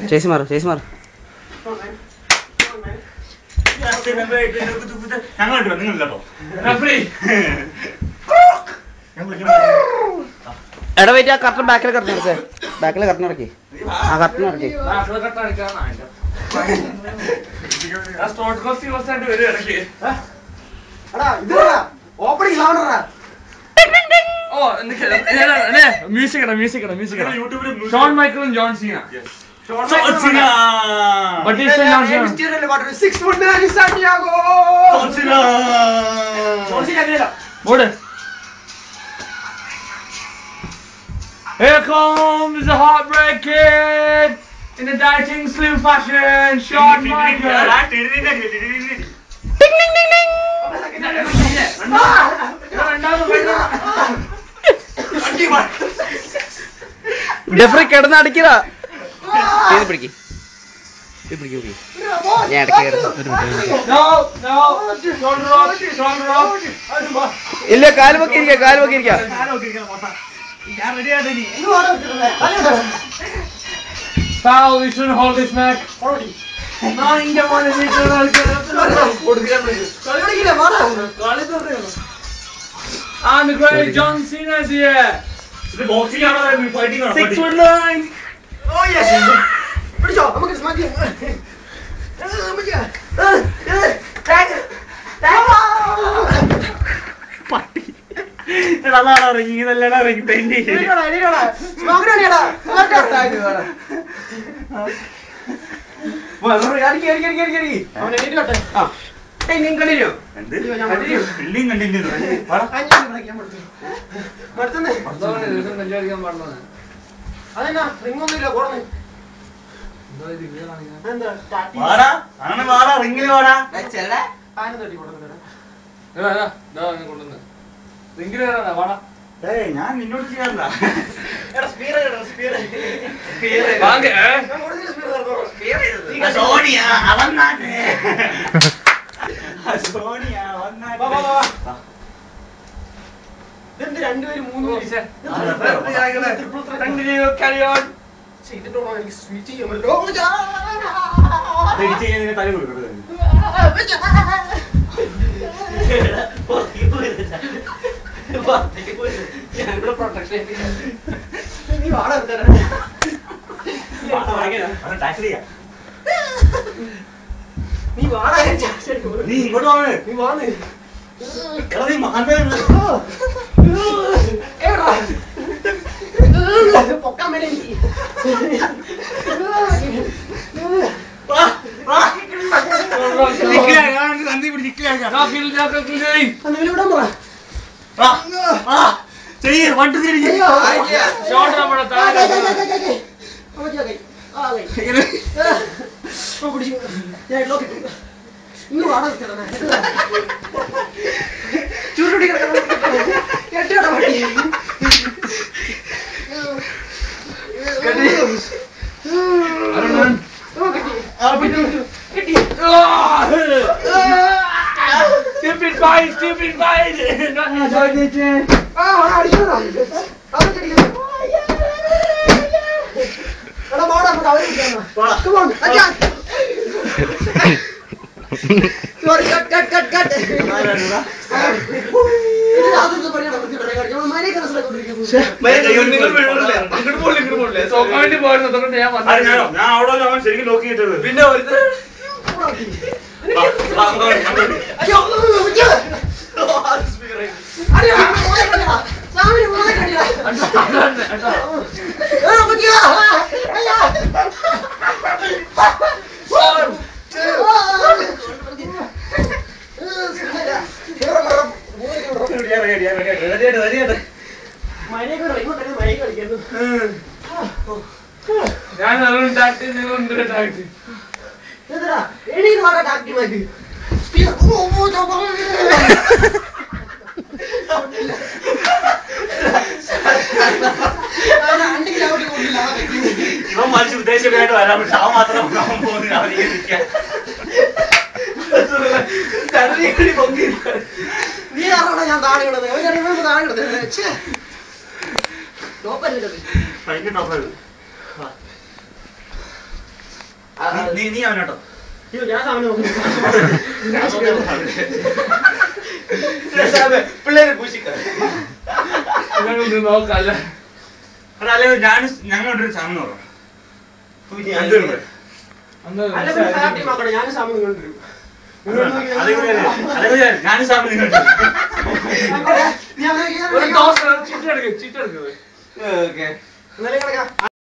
ചേച്ചി മാറും ചേച്ചി മാറും. എടാ വെയിറ്റ്, ആ കർട്ടൻ ബാക്കിലെ കർട്ടൻ ഇറക്കേ, ബാക്കിലെ കർട്ടൻ ഇറക്കി, ആ കർട്ടൻ ഇറക്കി. ഷോൺ മൈക്കിളും John Cena. Here comes the Heartbreak Kid in a dieting slew fashion. Shawn Michaels. Ding ding ding ding. ഡെഫ്രി കിടന്ന് അടിക്കടാ. പിടിക്ക് ഞാൻ ഇടയ്ക്ക് ഇല്ല, കാല് പൊക്കി ഇരിക്കാം. Foul, you shouldn't hold this neck. And the great John Cena is here. 6'9". Oh yes. ഞാൻ നിന്നോട് ചെയ്യാറില്ല. രണ്ടുപേരും മൂന്ന് തല കൊടുക്കരുത്. നീ ഇങ്ങോട്ട് വാണ്. പൊക്കാൻ വേണ്ടി Stupid fight! Come on, sorry, cut. ശരിക്കും നോക്കി കിട്ടത് പിന്നെ ഞാൻ ടാക്ടി ഇവൻ മനുഷ്യ ഉദ്ദേശമായിട്ട് വരാൻ പക്ഷെ അവൻ മാത്രം പോകുന്നില്ല. നീ ആരാണ് ഞാൻ താഴെ കിടന്നത് താഴെ കിടന്നത് നീ അവനോട്ടോ ഞാൻ സാമനെ നോക്കി പിള്ളേര് പൂശിക്ക നോക്കല്ല ഞങ്ങളൊരു സാമൻ നോക്കാം ഞാൻ സാമനെ കൊണ്ടുവരും ഞാനും സാമൻ ചീട്ടെടുക്കുക എന്നാലും കിടക്കാം